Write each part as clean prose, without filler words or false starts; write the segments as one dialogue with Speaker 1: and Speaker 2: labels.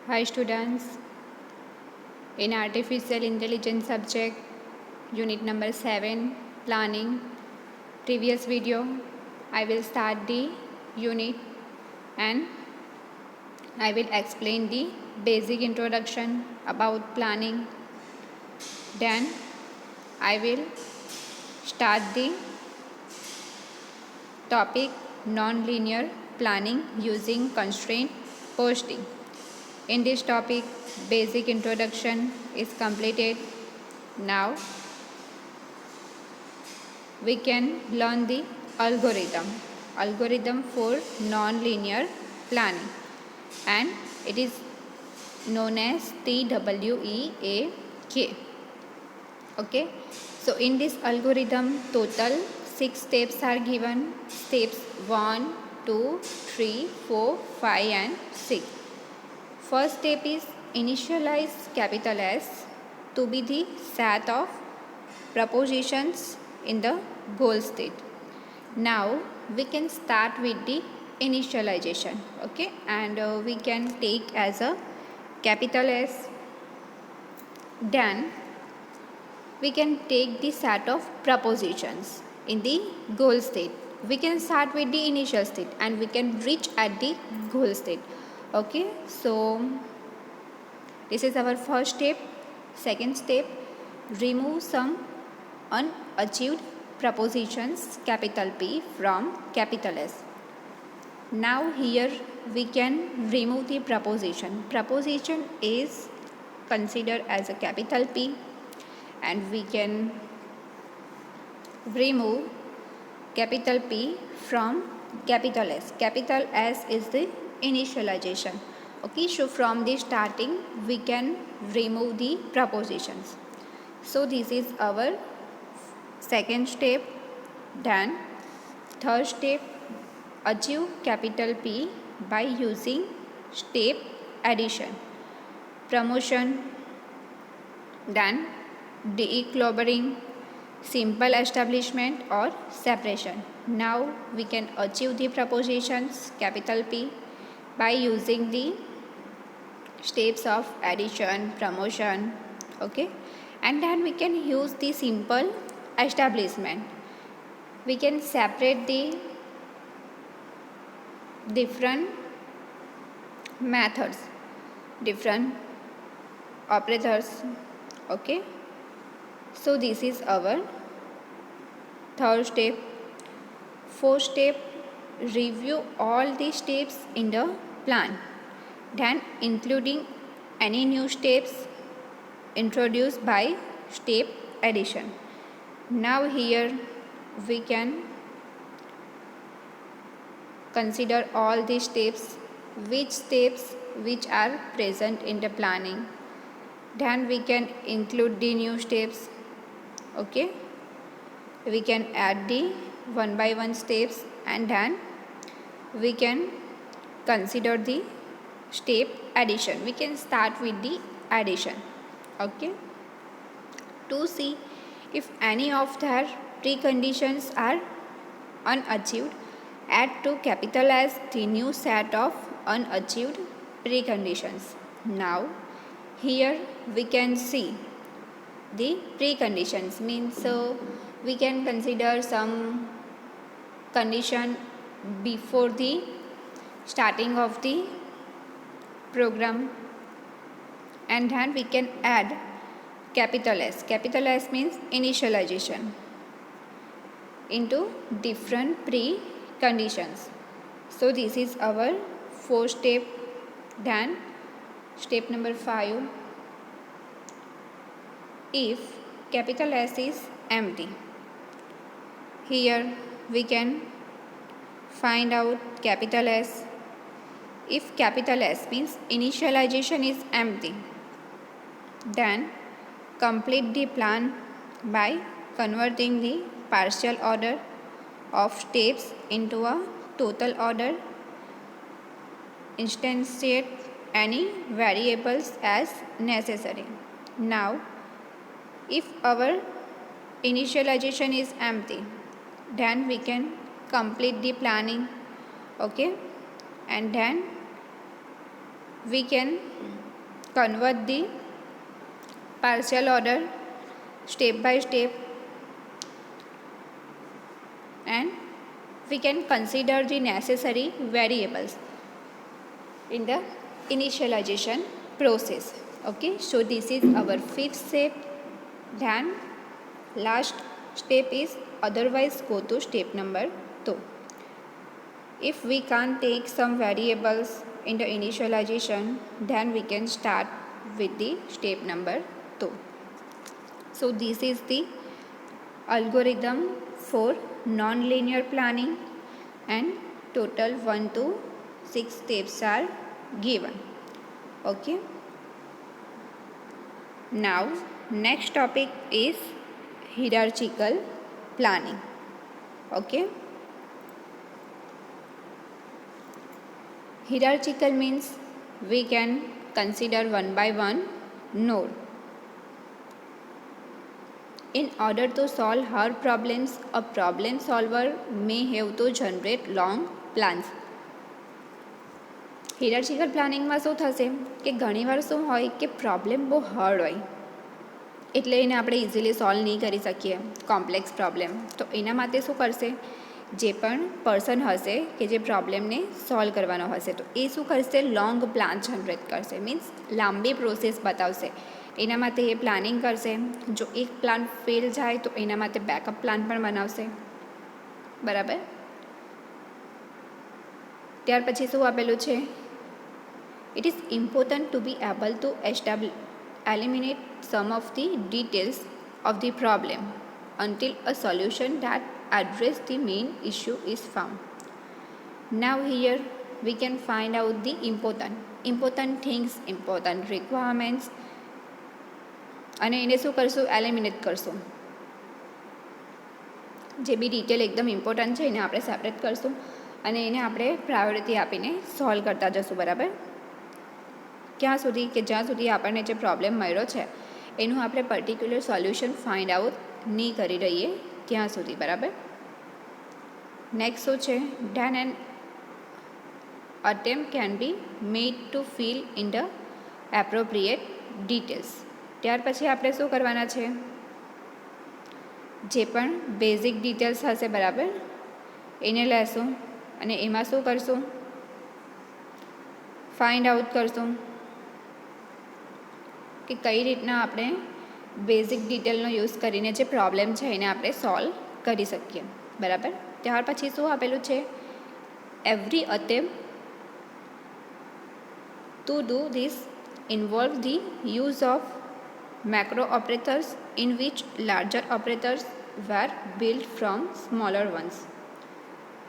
Speaker 1: Hi students, in Artificial Intelligence subject, unit number 7, planning, previous video, I will start the unit and I will explain the basic introduction about planning. Then I will start the topic non-linear planning using constraint posting. In this topic, basic introduction is completed. Now we can learn the algorithm for non-linear planning, and it is known as TWEAK. Okay, so in this algorithm total 6 steps are given. Steps 1, 2, 3, 4, 5 and 6. First step is initialize capital S to be the set of propositions in the goal state. Now we can start with the initialization, okay, and we can take as a capital S. Then we can take the set of propositions in the goal state. We can start with the initial state and we can reach at the goal state. Okay, so this is our first step. Second step, remove some unachieved propositions capital P from capital S. Now here we can remove the proposition. Proposition is considered as a capital P and we can remove capital P from capital S. Capital S is the initialization. Okay, so from the starting we can remove the propositions. So this is our second step. Then third step, achieve capital P by using step addition, promotion, then decluttering, simple establishment or separation. Now we can achieve the propositions capital P by using the steps of addition, promotion, okay, and then we can use the simple establishment. We can separate the different methods, different operators, okay. So this is our third step. Fourth step, review all the steps in the plan, then including any new steps introduced by step addition. Now here we can consider all the steps which are present in the planning. Then we can include the new steps, okay. We can add the one by one steps and then we can consider the step addition. We can start with the addition, okay, to see if any of their preconditions are unachieved. Add to capital S the new set of unachieved preconditions. Now here we can see the preconditions, means we can consider some condition before the starting of the program and then we can add capital S. Capital S means initialization into different preconditions. So this is our fourth step. Then step number 5, if capital S is empty. Here we can find out capital S. If capital S means initialization is empty, then complete the plan by converting the partial order of steps into a total order. Instantiate any variables as necessary. Now if our initialization is empty, then we can complete the planning, okay, and then we can convert the partial order step by step, and we can consider the necessary variables in the initialization process. Okay, so this is our fifth step. Then last step is otherwise go to step number 2. If we can't take some variables in the initialization, then we can start with the step number 2. So this is the algorithm for non-linear planning, and total 1 to 6 steps are given. Okay. Now next topic is hierarchical planning. Okay. Hierarchical means we can consider one by one node. In order to solve her problems, a problem solver may have to generate long plans. હિયરાર્ચિકલ પ્લાનિંગમાં શું થશે કે ઘણીવાર શું હોય કે problem બહુ hard હોય, એટલે એને આપણે ઇઝીલી સોલ્વ નહીં કરી શકીએ કોમ્પ્લેક્સ પ્રોબ્લેમ. તો એના માટે શું કરશે, જે પણ પર્સન હશે કે જે પ્રોબ્લેમને સોલ્વ કરવાનો હશે, તો એ શું કરશે, લોંગ પ્લાન જનરેટ કરશે. મીન્સ લાંબી પ્રોસેસ બતાવશે. એના માટે એ પ્લાનિંગ કરશે. જો એક પ્લાન ફેલ જાય તો એના માટે બેકઅપ પ્લાન પણ બનાવશે. બરાબર. ત્યાર પછી શું આપેલું છે, it is important to be able to eliminate some of the details of the problem until a solution that addresses the main issue is found. Now here we can find out the important things, important requirements, અને એને શું કરશું, eliminate કરશું. જે બી detail એકદમ important છે એને આપણે સેપરેટ કરશું અને એને આપણે પ્રાયોરિટી આપીને સોલ્વ કરતા જશું. બરાબર. ક્યાં સુધી કે જ્યાં સુધી આપણને જે પ્રોબ્લેમ મળ્યો છે એનું આપણે પર્ટિક્યુલર સોલ્યુશન ફાઇન્ડ આઉટ નહીં કરી રહીએ ત્યાં સુધી. બરાબર. નેક્સ્ટ શું છે, then an attempt can be made to fill in the appropriate details. ત્યાર પછી આપણે શું કરવાના છે, જે પણ બેઝિક ડિટેલ્સ હશે, બરાબર, એને લેશું અને એમાં શું કરશું, ફાઇન્ડ આઉટ કરશું કે કઈ રીતના આપણે બેઝિક ડિટેલનો યુઝ કરીને જે પ્રોબ્લેમ છે એને આપણે સોલ્વ કરી શકીએ. બરાબર. ત્યાર પછી શું આપેલું છે, every attempt two do this involve the use of macro operators in which larger operators were built from smaller ones.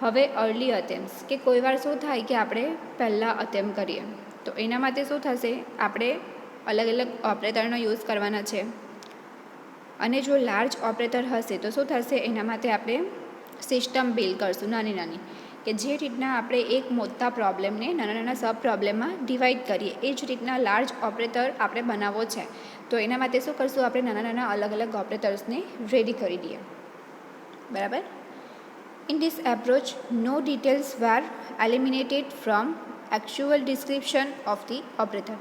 Speaker 1: હવે અર્લી અટેમ્પ્ટ્સ કે કોઈ વાર શું થાય કે આપણે પહેલાં અટેમ્પ્ટ કરીએ તો એના માટે શું થશે, આપણે અલગ અલગ ઓપરેટરનો યુઝ કરવાના છે. અને જો લાર્જ ઓપરેટર હશે તો શું થશે, એના માટે આપણે સિસ્ટમ બિલ્ડ કરશું નાની નાની, કે જે રીતના આપણે એક મોટા પ્રોબ્લેમને નાના નાના સબ પ્રોબ્લેમમાં ડિવાઈડ કરીએ એ જ રીતના લાર્જ ઓપરેટર આપણે બનાવવો છે. તો એના માટે શું કરશું, આપણે નાના નાના અલગ અલગ ઓપરેટર્સને રેડી કરી દઈએ. બરાબર. In this approach no details were eliminated from actual description of the operator.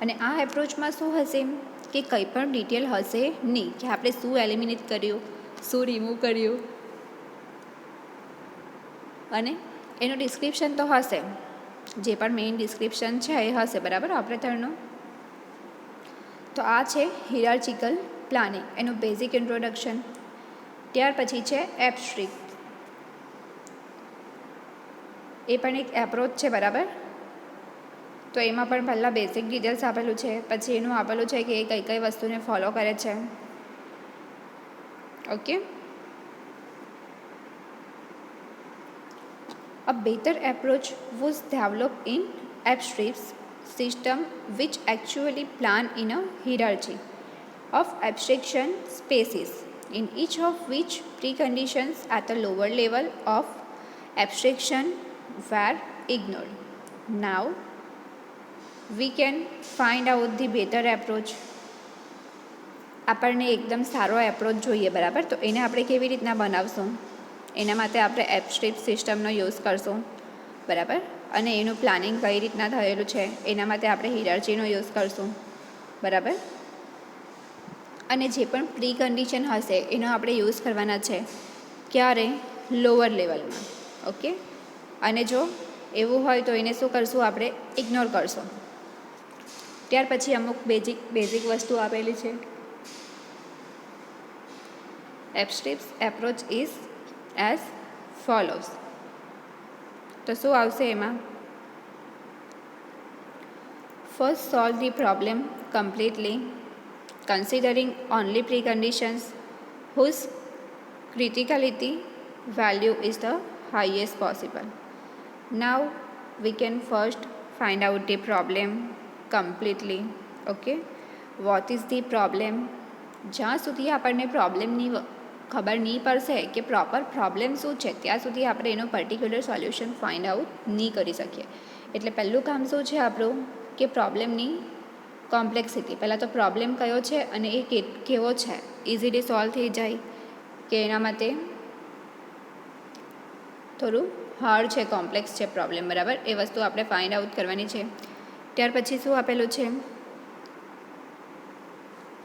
Speaker 1: અને આ એપ્રોચમાં શું હશે કે કંઈ પણ ડિટેલ હશે નહીં, કે આપણે શું એલિમિનેટ કર્યું, શું રિમૂવ કર્યું, અને એનું ડિસ્ક્રિપ્શન તો હશે, જે પણ મેઇન ડિસ્ક્રિપ્શન છે એ હશે. બરાબર. ઓપરેટરનું. તો આ છે હિયરાર્ચિકલ પ્લાનિંગ, એનું બેઝિક ઇન્ટ્રોડક્શન. ત્યાર પછી છે એબ્સ્ટ્રેક્ટ. એ પણ એક એપ્રોચ છે. બરાબર. તો એમાં પણ પહેલાં બેઝિક ડિટેલ્સ આપેલું છે, પછી એનું આપેલું છે કે એ કઈ કઈ વસ્તુને ફોલો કરે છે. Okay. A better approach was developed in abstract system which actually plan in a hierarchy of abstraction spaces, in each of which preconditions at a lower level of abstraction were ignored. Now we can find out the better approach. આપણને એકદમ સારો approach જોઈએ. બરાબર. તો એને આપણે કેવી રીતના બનાવશું, એના માટે આપણે એબ્સ્ટ્રેક્ટ સિસ્ટમનો યુઝ કરશું. બરાબર. અને એનું પ્લાનિંગ કઈ રીતના થયેલું છે એના માટે આપણે હિરાર્ચીનો યુઝ કરશું, બરાબર. અને જે પણ પ્રી કન્ડિશન હશે એનો આપણે યુઝ કરવાના છે ક્યારે, લોઅર લેવલમાં. ઓકે, અને જો એવું હોય તો એને શું કરશું, આપણે ઇગ્નોર કરશું. ત્યાર પછી અમુક બેઝિક વસ્તુ આપેલી છે. એપ્સ્ટ્રીપ્સ એપ્રોચ ઇઝ એઝ ફોલોઝ. તો શું આવશે એમાં? First solve the problem completely considering only preconditions whose criticality value is the highest possible. Now we can first find out the problem completely. Okay, what is the problem? જ્યાં સુધી આપણને પ્રોબ્લેમની ખબર નહીં પડશે કે પ્રોપર પ્રોબ્લેમ શું છે ત્યાં સુધી આપણે એનું પર્ટિક્યુલર સોલ્યુશન ફાઇન્ડ આઉટ નહીં કરી શકીએ. એટલે પહેલું કામ શું છે આપણું કે પ્રોબ્લેમની કોમ્પ્લેક્સિટી, પહેલાં તો પ્રોબ્લેમ કયો છે અને એ કેવો છે, ઇઝીલી સોલ્વ થઈ જાય કે એના માટે થોડું હાર્ડ છે, કોમ્પ્લેક્સ છે પ્રોબ્લેમ, બરાબર. એ વસ્તુ આપણે ફાઇન્ડ આઉટ કરવાની છે. ત્યાર પછી શું આપેલું છે,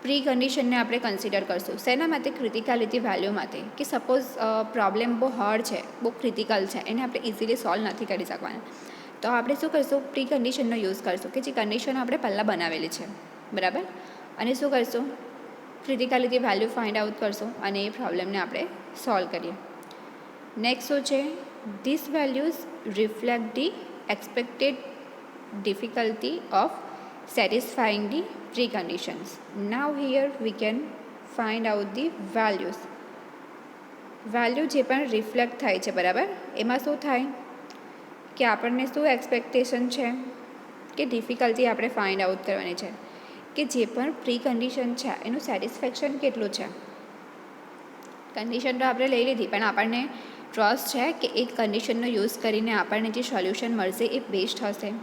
Speaker 1: પ્રી કન્ડિશનને આપણે કન્સિડર કરશું. શેના માટે? ક્રિટિકાલિટી વેલ્યુ માટે. કે સપોઝ પ્રોબ્લેમ બહુ હાર્ડ છે, બહુ ક્રિટિકલ છે, એને આપણે ઇઝીલી સોલ્વ નથી કરી શકવાના, તો આપણે શું કરીશું, પ્રી કન્ડિશનનો યુઝ કરશું કે જે કન્ડિશન આપણે પહેલાં બનાવેલી છે, બરાબર. અને શું કરશું, ક્રિટિકાલિટી વેલ્યુ ફાઇન્ડ આઉટ કરશું અને એ પ્રોબ્લેમને આપણે સોલ્વ કરીએ. નેક્સ્ટ શું છે, this values reflect the expected difficulty of satisfying the preconditions. Now here we can find out the values. Value જે પણ રિફ્લેક્ટ થાય છે, બરાબર, એમાં શું થાય કે આપણને શું એક્સપેક્ટેશન છે કે ડિફિકલ્ટી આપણે ફાઇન્ડ આઉટ કરવાની છે કે જે પણ પ્રી કન્ડિશન છે એનું સેટિસ્ફેક્શન કેટલું છે. કન્ડિશન તો આપણે લઈ લીધી પણ આપણને ટ્રસ્ટ છે કે એ કન્ડિશનનો યુઝ કરીને આપણને જે સોલ્યુશન મળશે એ બેસ્ટ હશે.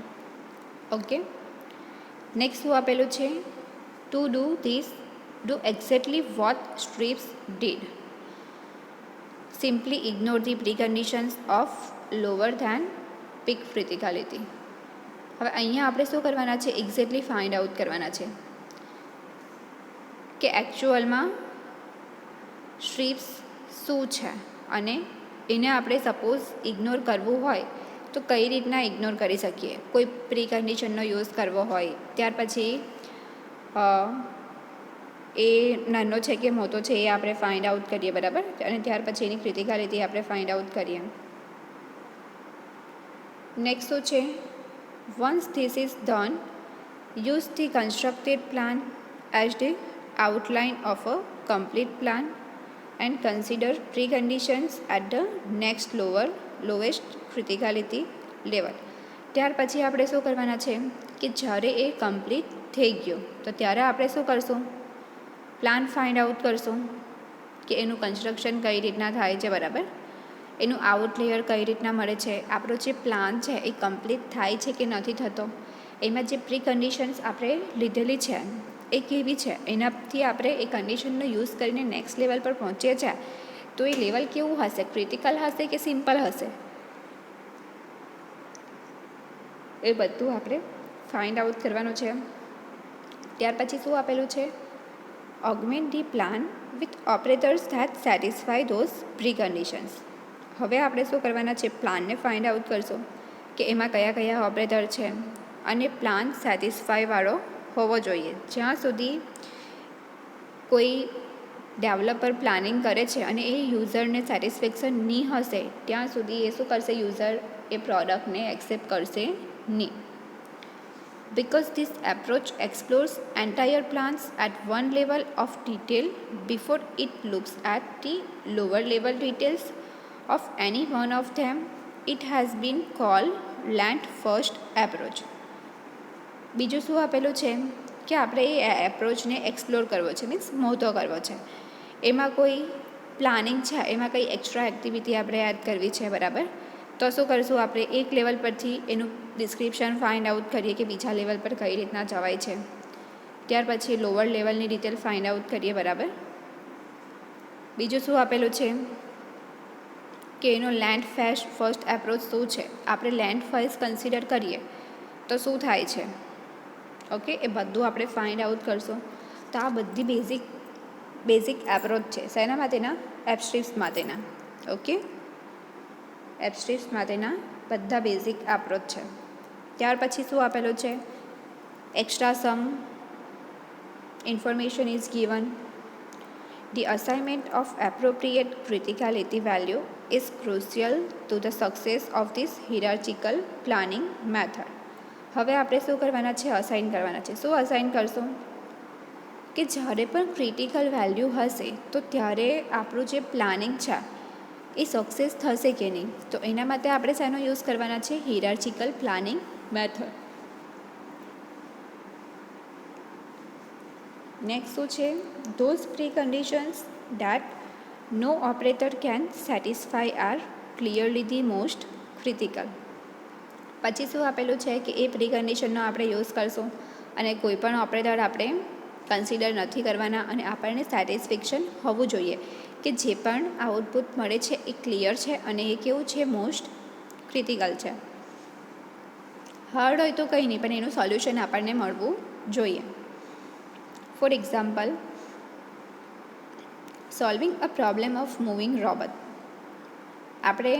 Speaker 1: ઓકે, નેક્સ્ટ શું આપેલું છે, to do this do exactly what STRIPS did, simply ignore the preconditions of lower than peak criticality. હવે અહીંયા આપણે શું કરવાના છે, એક્ઝેક્ટલી ફાઇન્ડ આઉટ કરવાના છે કે એકચ્યુઅલમાં સ્ટ્રીપ્સ શું છે અને એને આપણે સપોઝ ઇગ્નોર કરવું હોય તો કઈ રીતના ઇગ્નોર કરી શકીએ. કોઈ પ્રી કન્ડિશનનો યુઝ કરવો હોય, ત્યાર પછી એ નાનો છે કે મોટો છે એ આપણે ફાઇન્ડ આઉટ કરીએ, બરાબર. અને ત્યાર પછી એની ક્રિટિકાલિટી આપણે ફાઇન્ડ આઉટ કરીએ. નેક્સ્ટ શું છે, once this is done use the constructed plan as the outline of a complete plan and consider preconditions at the next lowest criticality level. ત્યાર પછી આપણે શું કરવાના છે કે જ્યારે એ કમ્પ્લીટ થઈ ગયું તો ત્યારે આપણે શું કરશું, પ્લાન ફાઇન્ડ આઉટ કરશું કે એનું કન્સ્ટ્રક્શન કઈ રીતના થાય છે, બરાબર. એનું આઉટલેયર કઈ રીતના મળે છે, આપણો જે પ્લાન છે એ કમ્પ્લીટ થાય છે કે નથી થતો, એમાં જે પ્રી કન્ડિશન્સ આપણે લીધેલી છે એ કેવી છે, એનાથી આપણે એ કન્ડિશનનો યુઝ કરીને નેક્સ્ટ લેવલ પર પહોંચીએ છીએ તો એ લેવલ કેવું હશે, ક્રિટિકલ હશે કે સિમ્પલ હશે, એ બધું આપણે ફાઇન્ડ આઉટ કરવાનું છે. ત્યાર પછી શું આપેલું છે, ઓગમેન્ટ the plan with operators that satisfy those pre conditions. હવે આપણે શું કરવાના છે, પ્લાનને ફાઇન્ડ આઉટ કરશું કે એમાં કયા કયા ઓપરેટર છે અને પ્લાન સેટિસ્ફાયવાળો હોવો જોઈએ. જ્યાં સુધી કોઈ ડેવલપર પ્લાનિંગ કરે છે અને એ યુઝરને સેટિસ્ફેક્શન નહીં હશે ત્યાં સુધી એ શું કરશે, યુઝર એ પ્રોડક્ટને એક્સેપ્ટ કરશે નહીં. Because this approach explores entire plans at one level of detail before it looks at the lower level details of any one of them, it has been called land first approach. બીજું શું આપેલું છે કે આપણે એ એપ્રોચને explore કરવો છે, means મોટો કરવો છે. એમાં કોઈ પ્લાનિંગ છે, એમાં કંઈ એક્સ્ટ્રા એક્ટિવિટી આપણે એડ કરવી છે, બરાબર. તો શું કરીશું, આપણે એક લેવલ પરથી એનું ડિસ્ક્રિપ્શન ફાઇન્ડ આઉટ કરીએ કે બીજા લેવલ પર કઈ રીતના જવાય છે. ત્યાર પછી લોઅર લેવલની ડિટેલ ફાઇન્ડ આઉટ કરીએ, બરાબર. બીજું શું આપેલું છે, કે એનો લેન્ડ ફર્સ્ટ એપ્રોચ શું છે. આપણે લેન્ડ ફર્સ્ટ કન્સિડર કરીએ તો શું થાય છે. ઓકે, એ બધું આપણે ફાઇન્ડ આઉટ કરશું. તો આ બધી બેઝિક એપ્રોચ છે. શેના માટેના? એબ્સ્ટ્રીપ્સ માટેના. ઓકે, એબ્સ્ટ્રીપ્સ માટેના બધા બેઝિક એપ્રોચ છે. ત્યાર પછી શું આપેલું છે? Extra some information is given. The assignment of appropriate criticality value is crucial to the success of this hierarchical planning method. હવે આપણે શું કરવાના છે? અસાઇન કરવાના છે. શું અસાઇન કરશું? કે જ્યારે પણ ક્રિટિકલ વેલ્યુ હશે તો ત્યારે આપણું જે પ્લાનિંગ છે એ સક્સેસ થશે કે નહીં. તો એના માટે આપણે શેનો યુઝ કરવાના છે? હિયરાર્ચિકલ પ્લાનિંગ મેથડ. નેક્સ્ટ શું છે? Those preconditions that no operator can satisfy are clearly the most critical. પછી શું આપેલું છે? કે એ પ્રીકન્ડિશનનો આપણે યુઝ કરશું અને કોઈ પણ ઓપરેટર આપણે કન્સિડર નથી કરવાના અને આપણને સેટિસ્ફેક્શન હોવું જોઈએ કે જે પણ આઉટપુટ મળે છે એ ક્લિયર છે અને એ કેવું છે? મોસ્ટ ક્રિટિકલ છે. હાર્ડ હોય તો કંઈ નહીં, પણ એનું સોલ્યુશન આપણને મળવું જોઈએ. For example, solving a problem of moving robot. આપણે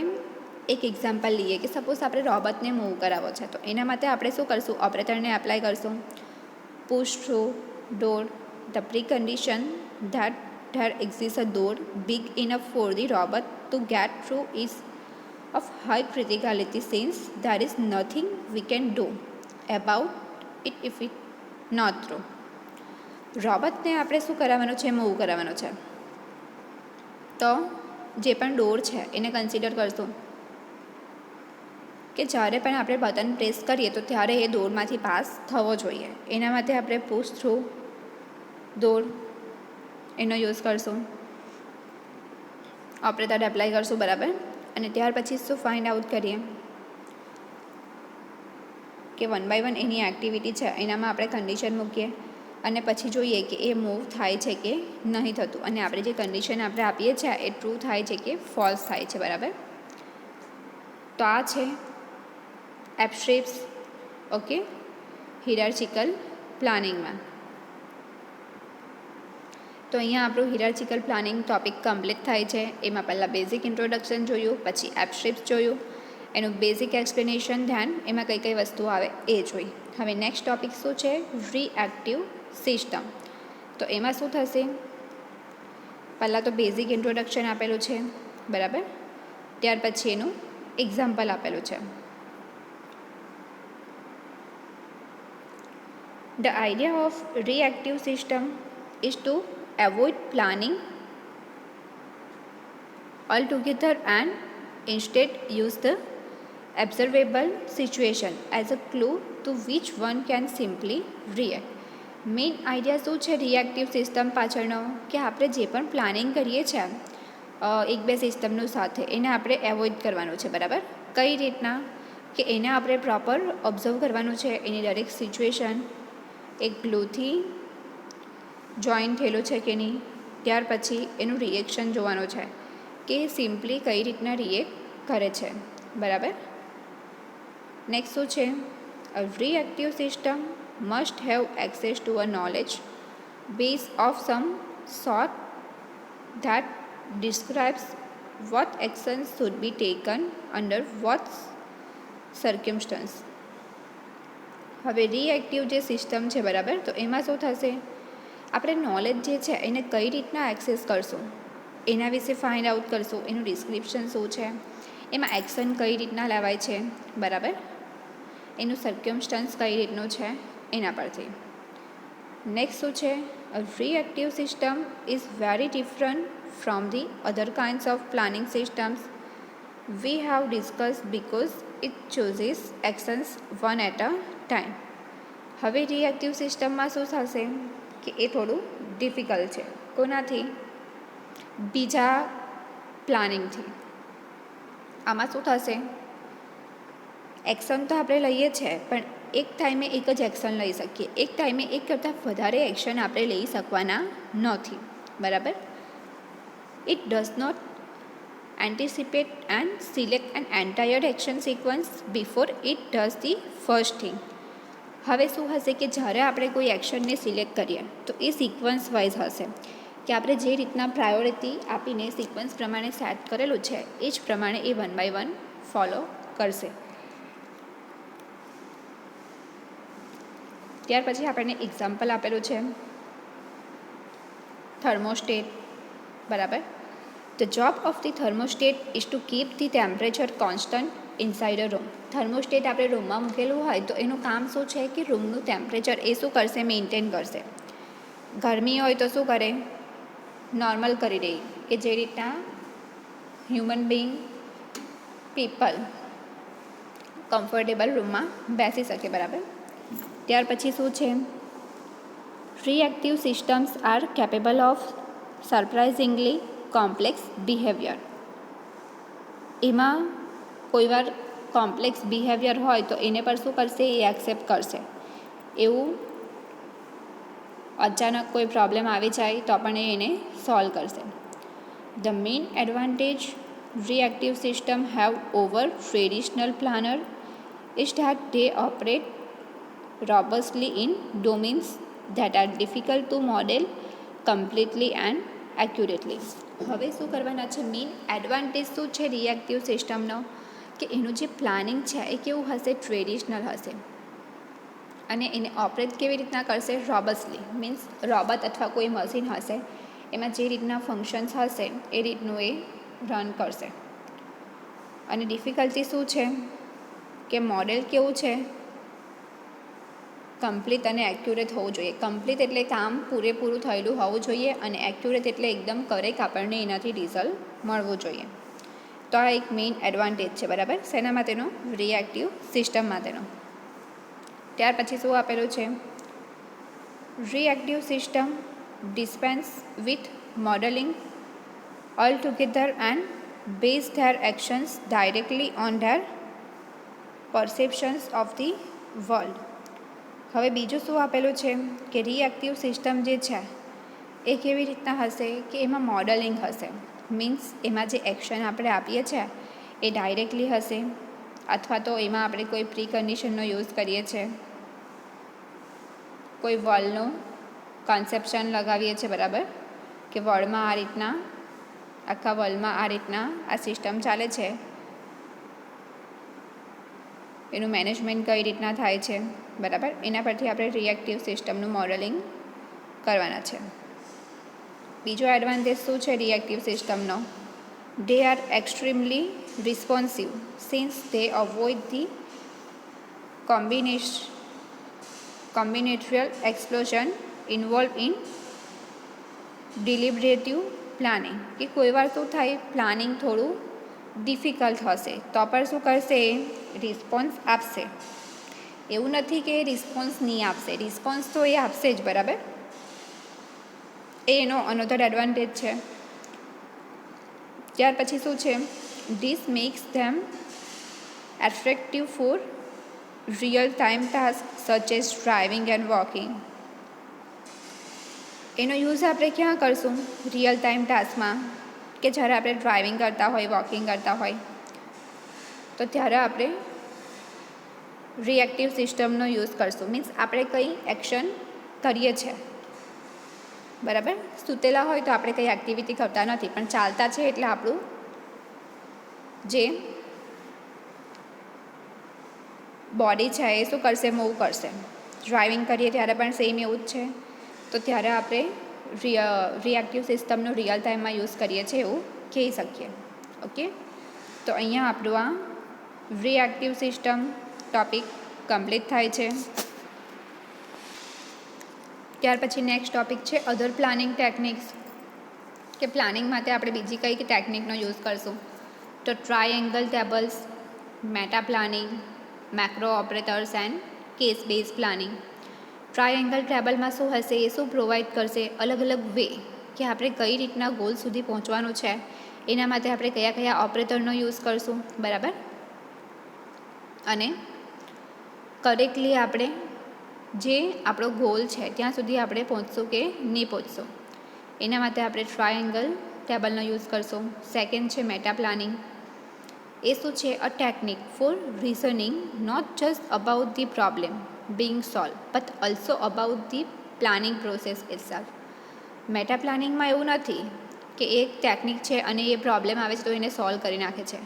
Speaker 1: એક એક્ઝામ્પલ લઈએ કે સપોઝ આપણે રોબોટને મૂવ કરાવવો છે. તો એના માટે આપણે શું કરશું? ઓપરેટરને એપ્લાય કરશું. Push through door. The precondition that there exists a door big enough for the robot to get through is of high criticality since there is nothing we can do about it if it not true. રોબોટને આપણે શું કરાવવાનું છે? Move કરાવવાનો છે. તો જે પણ door છે એને કન્સિડર કરશું કે જ્યારે પણ આપણે બટન પ્રેસ કરીએ તો ત્યારે એ ડોરમાંથી પાસ થવો જોઈએ. એના માટે આપણે પુશ થ્રુ ડોર એનો યુઝ કરશું. ઓપરેટર એપ્લાય કરશું, બરાબર. અને ત્યાર પછી શું ફાઇન્ડ આઉટ કરીએ કે 1 બાય 1 એની એક્ટિવિટી છે એનામાં આપણે કન્ડિશન મૂકીએ અને પછી જોઈએ કે એ મૂવ થાય છે કે નહીં થતું. અને આપણે જે કન્ડિશન આપણે આપીએ છીએ એ ટ્રુ થાય છે કે ફોલ્સ થાય છે, બરાબર. તો આ છે એબ્સ્ટ્રીપ્સ. ઓકે, હિયરાર્ચિકલ પ્લાનિંગમાં. તો અહીંયા આપણું હિયરાર્ચિકલ પ્લાનિંગ ટોપિક કમ્પ્લીટ થાય છે. એમાં પહેલાં બેઝિક ઇન્ટ્રોડક્શન જોયું, પછી એબ્સ્ટ્રીપ્સ જોયું, એનું બેઝિક એક્સપ્લેનેશન ધ્યાન, એમાં કઈ કઈ વસ્તુઓ આવે એ જોઈ. હવે નેક્સ્ટ ટોપિક શું છે? Reactive system. તો એમાં શું થશે? પહેલાં તો બેઝિક ઇન્ટ્રોડક્શન આપેલું છે, બરાબર. ત્યાર પછી એનું એક્ઝામ્પલ આપેલું છે. The idea of reactive system is to avoid planning altogether and instead use the observable situation as a clue to which one can simply react. Main idea શું છે રિએક્ટિવ સિસ્ટમ પાછળનો? કે આપણે જે પણ પ્લાનિંગ કરીએ છીએ એક બે સિસ્ટમનું સાથે, એને આપણે એવોઇડ કરવાનું છે, બરાબર. કઈ રીતના? કે એને આપણે પ્રોપર ઓબ્ઝર્વ કરવાનું છે, એની દરેક સિચ્યુએશન એક ગ્લુથી જોઈન થયેલું છે કે નહીં. ત્યાર પછી એનું રિએક્શન જોવાનું છે કે સિમ્પલી કઈ રીતના રિએક્ટ કરે છે, બરાબર. નેક્સ્ટ શું છે? A reactive system must have access to a knowledge base of some sort that describes what actions should be taken under what circumstance. હવે રિએક્ટિવ જે સિસ્ટમ છે, બરાબર, તો એમાં શું થશે? આપણે નોલેજ જે છે એને કઈ રીતના એક્સેસ કરશું એના વિશે ફાઇન્ડ આઉટ કરશું. એનું ડિસ્ક્રિપ્શન શું છે, એમાં એક્શન કઈ રીતના લેવાય છે, બરાબર, એનું સર્ક્યુમસ્ટન્સ કઈ રીતનું છે એના પરથી. નેક્સ્ટ શું છે? A reactive system is very different from the other kinds of planning systems we have discuss because it chooses actions one at a time. હવે રિએક્ટિવ સિસ્ટમમાં શું થશે કે એ થોડું ડિફિકલ્ટ છે. કોનાથી? બીજા પ્લાનિંગથી. આમાં શું થશે? એક્શન તો આપણે લઈએ છીએ પણ એક ટાઈમે એક જ એક્શન લઈ શકીએ, એક ટાઈમે એક કરતાં વધારે એક્શન આપણે લઈ શકવાના નથી, બરાબર. It does not anticipate and select an entire action sequence before it does the first thing. હવે શું હશે કે જ્યારે આપણે કોઈ એક્શનને સિલેક્ટ કરીએ તો એ સિક્વન્સ વાઇઝ હશે કે આપણે જે રીતના પ્રાયોરિટી આપીને સિક્વન્સ પ્રમાણે સેટ કરેલું છે એ જ પ્રમાણે એ 1 by 1 ફોલો કરશે. ત્યાર પછી આપણને એક્ઝામ્પલ આપેલું છે થર્મોસ્ટેટ. બરાબર. The job of the thermostat is to keep the temperature constant inside a room. Thermostat આપણે રૂમમાં મૂકેલું હોય તો એનું કામ શું છે કે રૂમનું ટેમ્પરેચર એ શું કરશે, મેન્ટેન કરશે. ગરમી હોય તો શું કરે, નોર્મલ કરી દે કે જે રીતના હ્યુમન બિંગ પીપલ કમ્ફર્ટેબલ રૂમમાં બેસી શકે. બરાબર. ત્યાર પછી શું છે, reactive systems R capable of surprisingly complex behaviour. એમાં કોઈવાર કોમ્પ્લેક્સ બિહેવિયર હોય તો એને પર શું કરશે, એ એક્સેપ્ટ કરશે. એવું અચાનક કોઈ પ્રોબ્લેમ આવી જાય તો પણ એને સોલ્વ કરશે. The main advantage reactive system have over traditional planner is that they operate robustly in domains that are difficult to model completely and accurately. હવે શું કરવાના છે, મેઇન એડવાન્ટેજ શું છે રિએક્ટિવ સિસ્ટમનો કે એનું જે પ્લાનિંગ છે એ કેવું હશે, ટ્રેડિશનલ હશે અને એને ઓપરેટ કેવી રીતના કરશે, રોબસ્ટલી. મીન્સ રોબોટ અથવા કોઈ મશીન હશે એમાં જે રીતના ફંક્શન્સ હશે એ રીતનું એ રન કરશે. અને ડિફિકલ્ટી શું છે કે મોડેલ કેવું છે, કમ્પ્લીટ અને એક્યુરેટ હોવું જોઈએ. કમ્પ્લીટ એટલે કામ પૂરેપૂરું થયેલું હોવું જોઈએ અને એક્યુરેટ એટલે એકદમ કરેક્ટ આપણને એનાથી રિઝલ્ટ મળવું જોઈએ. તો આ એક મેઇન એડવાન્ટેજ છે. બરાબર. શેના માટેનો, રિએક્ટિવ સિસ્ટમ માટેનો. ત્યાર પછી શું આપેલું છે, reactive system dispense with modeling altogether and base their actions directly on their perceptions of the world. હવે બીજું શું આપેલું છે કે રિએક્ટિવ સિસ્ટમ જે છે એ કેવી રીતના હશે કે એમાં મોડલિંગ હશે. મીન્સ એમાં જે એક્શન આપણે આપીએ છીએ એ ડાયરેક્ટલી હશે અથવા તો એમાં આપણે કોઈ પ્રી કન્ડિશનનો યુઝ કરીએ છીએ, કોઈ વર્લ્ડનું કોન્સેપ્શન લગાવીએ છીએ. બરાબર. કે વર્લ્ડમાં આ રીતના, આખા વર્લ્ડમાં આ રીતના આ સિસ્ટમ ચાલે છે, એનું મેનેજમેન્ટ કઈ રીતના થાય છે. બરાબર. એના પરથી આપણે રિએક્ટિવ સિસ્ટમનું મોડલિંગ કરવાના છે. બીજો એડવાન્ટેજ શું છે રિએક્ટિવ સિસ્ટમનો, they are extremely responsive since they avoid the combinatorial explosion involve in deliberative planning. કે કોઈ વાર શું થાય, પ્લાનિંગ થોડું ડિફિકલ્ટ હશે તો પણ શું કરશે, રિસ્પોન્સ આપશે. એવું નથી કે રિસ્પોન્સ નહીં આપશે, રિસ્પોન્સ તો એ આપશે જ. બરાબર. એ એનો અનધર એડવાન્ટેજ છે. ત્યાર પછી શું છે, this makes them attractive for real time task such as driving and walking. એનો યુઝ આપણે ક્યાં કરશું, રિયલ ટાઈમ ટાસ્કમાં, કે જ્યારે આપણે ડ્રાઇવિંગ કરતા હોય, વોકિંગ કરતા હોય તો ત્યારે આપણે રિએક્ટિવ સિસ્ટમનો યુઝ કરશું. મીન્સ આપણે કંઈ એક્શન કરીએ છીએ. બરાબર. સૂતેલા હોય તો આપણે કંઈ એક્ટિવિટી કરતા નથી, પણ ચાલતા છે એટલે આપણું જે બોડી છે એ શું કરશે, મૂવ કરશે. ડ્રાઇવિંગ કરીએ ત્યારે પણ સેમ એવું જ છે. તો ત્યારે આપણે રિએક્ટિવ સિસ્ટમનો રિયલ ટાઈમમાં યુઝ કરીએ છીએ એવું કહી શકીએ. ઓકે. તો અહીંયા આપણું આ રિએક્ટિવ સિસ્ટમ ટોપિક કમ્પ્લીટ થાય છે. ત્યાર પછી નેક્સ્ટ ટોપિક છે અધર પ્લાનિંગ ટેકનિક્સ. કે પ્લાનિંગ માટે આપણે બીજી કઈ ટેકનિકનો યુઝ કરશું. તો triangle tables, meta planning, macro operators and case base planning. Triangle ટેબલમાં શું હશે, એ શું પ્રોવાઈડ કરશે, અલગ અલગ વે કે આપણે કઈ રીતના ગોલ સુધી પહોંચવાનું છે એના માટે આપણે કયા કયા ઓપરેટરનો યુઝ કરશું. બરાબર. અને કરેક્ટલી આપણે જે આપણો ગોલ છે ત્યાં સુધી આપણે પહોંચશું કે નહીં પહોંચશું એના માટે આપણે ટ્રાયેંગલ ટેબલનો યુઝ કરશો. સેકન્ડ છે મેટા પ્લાનિંગ. એ શું છે? A technique for reasoning not just about the problem being solved but also about the planning process itself. Meta પ્લાનિંગમાં એવું નથી કે એક ટેકનિક છે અને એ પ્રોબ્લેમ આવે છે તો એને સોલ્વ કરી નાખે છે,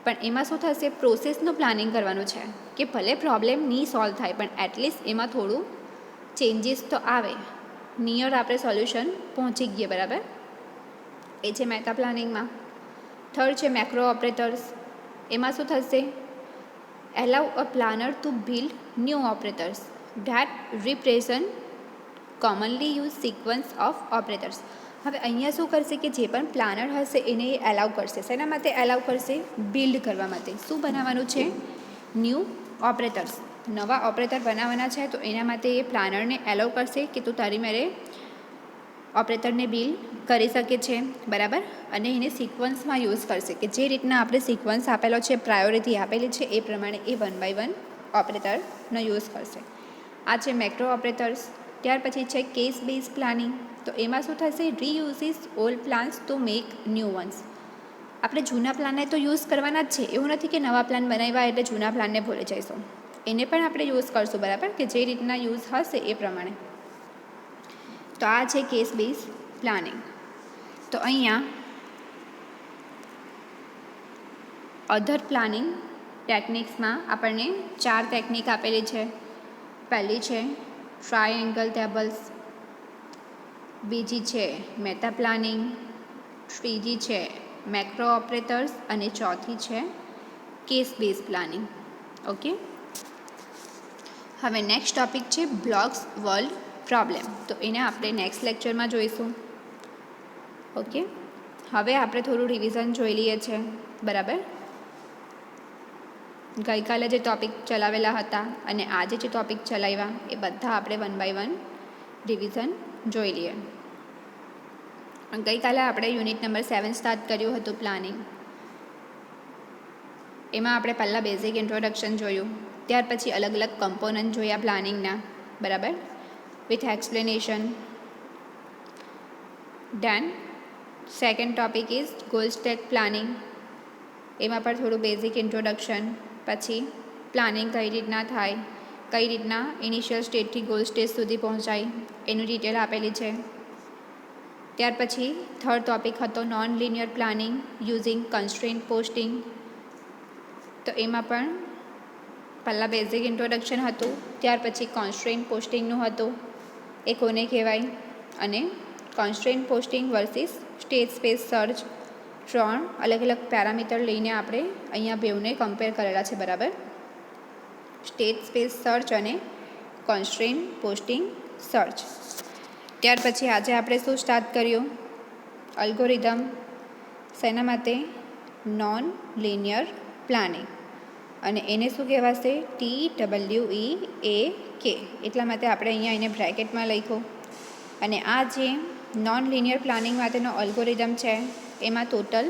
Speaker 1: પણ એમાં શું થશે? પ્રોસેસનું પ્લાનિંગ કરવાનું છે કે ભલે પ્રોબ્લેમ નહીં સોલ્વ થાય પણ એટલીસ્ટ એમાં થોડું ચેન્જીસ તો આવે, નિયર આપણે સોલ્યુશન પહોંચી ગઈએ. બરાબર, એ છે મેટા પ્લાનિંગમાં. થર્ડ છે મેક્રો ઓપરેટર્સ. એમાં શું થશે? Allow a planner to build new operators that represent commonly use sequence of operators. હવે અહીંયા શું કરશે કે જે પણ પ્લાનર હશે એને એલાઉ કરશે. શેના માટે એલાઉ કરશે? બિલ્ડ કરવા માટે. શું બનાવવાનું છે? New operators. નવા ઓપરેટર બનાવવાના છે તો એના માટે એ પ્લાનરને એલાઉ કરશે કે તું તારી મેરે ઓપરેટરને બિલ્ડ કરી શકે છે. બરાબર, અને એને સિક્વન્સમાં યુઝ કરશે કે જે રીતના આપણે સિક્વન્સ આપેલો છે, પ્રાયોરિટી આપેલી છે, એ પ્રમાણે એ 1 by 1 ઓપરેટરનો યુઝ કરશે. આ છે મેક્રો ઓપરેટર્સ. ત્યાર પછી છે કેસ બેઝ પ્લાનિંગ. તો એમાં શું થશે? Reuses old plans to make new ones. આપણે જૂના પ્લાનને તો યુઝ કરવાના જ છે, એવું નથી કે નવા પ્લાન બનાવ્યા એટલે જૂના પ્લાનને ભૂલી જઈશું. એને પણ આપણે યુઝ કરશું. બરાબર, કે જે રીતના યુઝ હશે એ પ્રમાણે. તો આ છે કેસ બેઝ પ્લાનિંગ. તો અહીંયા અધર પ્લાનિંગ ટેકનિક્સમાં આપણને 4 ટેકનિક આપેલી છે. પહેલી છે ટ્રાયેંગલ ટેબલ્સ, બીજી છે મેટા પ્લાનિંગ, ત્રીજી છે મેક્રો ઓપરેટર્સ અને ચોથી છે કેસ બેઝ પ્લાનિંગ. ઓકે, હવે નેક્સ્ટ ટોપિક છે બ્લોક્સ વર્લ્ડ પ્રોબ્લેમ. તો એને આપણે નેક્સ્ટ લેક્ચરમાં જોઈશું. ઓકે, હવે આપણે થોડું રિવિઝન જોઈ લઈએ છે. બરાબર, ગઈકાલે જે ટૉપિક ચલાવેલા હતા અને આજે જે ટૉપિક ચલાવ્યા એ બધા આપણે 1 by 1 રિવિઝન જોઈ લઈએ. ગઈકાલે આપણે યુનિટ નંબર 7 સ્ટાર્ટ કર્યું હતું પ્લાનિંગ. એમાં આપણે પહેલાં બેઝિક ઇન્ટ્રોડક્શન જોયું, ત્યાર પછી અલગ અલગ કમ્પોનન્ટ જોયા પ્લાનિંગના. બરાબર, with explanation. Than second topic is goal stack planning. એમાં પણ થોડું બેઝિક ઇન્ટ્રોડક્શન. પછી પ્લાનિંગ કઈ રીતના થાય, કઈ રીતના ઇનિશિયલ સ્ટેજથી ગોલ સ્ટેજ સુધી પહોંચાય એનું ડિટેલ આપેલી છે. ત્યાર પછી થર્ડ ટોપિક હતો non linear planning using constraint posting. તો એમાં પણ પહેલાં બેઝિક ઇન્ટ્રોડક્શન હતું, ત્યાર પછી કોન્સ્ટ્રેન્ટ પોસ્ટિંગનું હતું, એ કોને કહેવાય, અને constraint posting versus stage space search. 3 અલગ અલગ પેરામીટર લઈને આપણે અહીંયા બેઉને કમ્પેર કરેલા છે. બરાબર, સ્ટેજ સ્પેસ સર્ચ અને કોન્સ્ટ્રેન્ટ પોસ્ટિંગ સર્ચ. ત્યાર પછી આજે આપણે શું સ્ટાર્ટ કર્યું? અલ્ગોરિધમ. શેના માટે? Non linear planning. અને એને શું કહેવાશે? TWEAK. એટલા માટે આપણે અહીંયા એને બ્રેકેટમાં લખ્યું. અને આ જે નોન લિનિયર પ્લાનિંગ માટેનો અલ્ગોરિધમ છે એમાં ટોટલ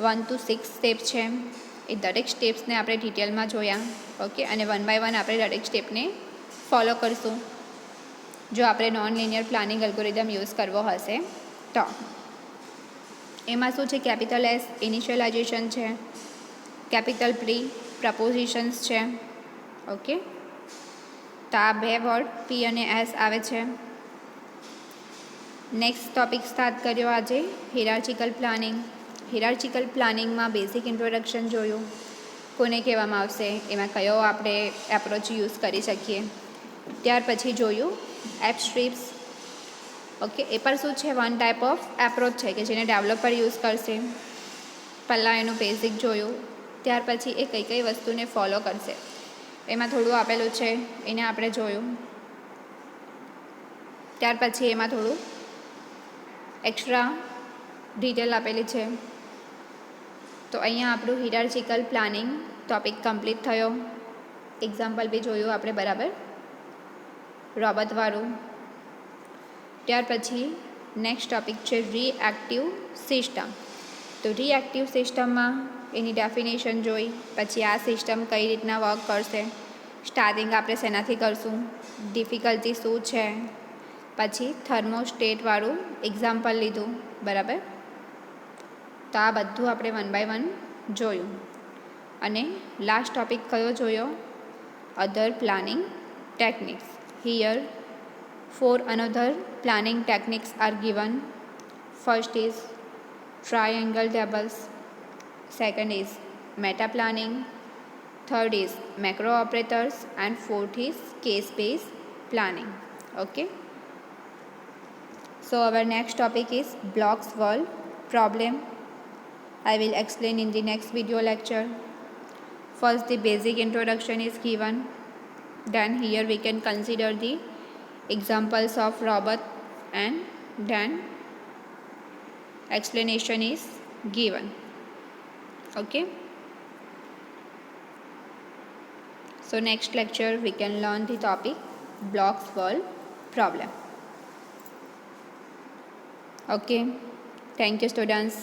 Speaker 1: 1 to 6 સ્ટેપ છે. એ દરેક સ્ટેપ્સને આપણે ડિટેલમાં જોયા. ઓકે, અને 1 by 1 આપણે દરેક સ્ટેપને ફોલો કરશું જો આપણે non linear planning algorithm use કરવો હશે તો. એમાં શું છે? કેપિટલ S ઇનિશિયલાઇઝેશન છે, કેપિટલ P પ્રપોઝિશન્સ છે. ઓકે, તો આ 2 વર્ડ P અને S આવે છે. નેક્સ્ટ ટોપિક સ્ટાર્ટ કર્યો આજે હિરાર્ચિકલ પ્લાનિંગ. હિરાર્ચિકલ પ્લાનિંગમાં બેઝિક ઇન્ટ્રોડક્શન જોયું, કોને કહેવામાં આવશે, એમાં કયો આપણે એપ્રોચ યુઝ કરી શકીએ. ત્યાર પછી જોયું એપ સ્ટ્રીપ્સ. ઓકે, એ પણ શું છે? 1 ટાઈપ ઓફ એપ્રોચ છે કે જેને ડેવલપર યુઝ કરશે. પહેલાં એનું બેઝિક જોયું, ત્યાર પછી એ કઈ કઈ વસ્તુને ફોલો કરશે એમાં થોડું આપેલું છે, એને આપણે જોયું. ત્યાર પછી એમાં થોડું એક્સ્ટ્રા ડિટેલ આપેલી છે. તો અહીંયા આપણું હિરાર્ચિકલ પ્લાનિંગ ટોપિક કમ્પ્લીટ થયો. એક્ઝામ્પલ બી જોયું આપણે. બરાબર, રોબોટવાળું. ત્યાર પછી નેક્સ્ટ ટોપિક છે રિએક્ટિવ સિસ્ટમ. તો રિએક્ટિવ સિસ્ટમમાં એની ડેફિનેશન જોઈ, પછી આ સિસ્ટમ કઈ રીતના વર્ક કરશે, સ્ટાર્ટિંગ આપણે શેનાથી કરશું, ડિફિકલ્ટી શું છે, પછી થર્મોસ્ટેટવાળું એક્ઝામ્પલ લીધું. બરાબર, તો આ બધું આપણે 1 by 1 જોયું. અને લાસ્ટ ટોપિક કયો જોયો? Other planning techniques. Here 4 another planning techniques are given. First is triangle tables, second is meta planning, third is macro operators, and fourth is case based planning. Okay, so our next topic is blocks world problem. I will explain in the next video lecture. First, the basic introduction is given. Then here we can consider the examples of robot, and then explanation is given. Okay, so next lecture we can learn the topic blocks world problem. Okay, thank you students.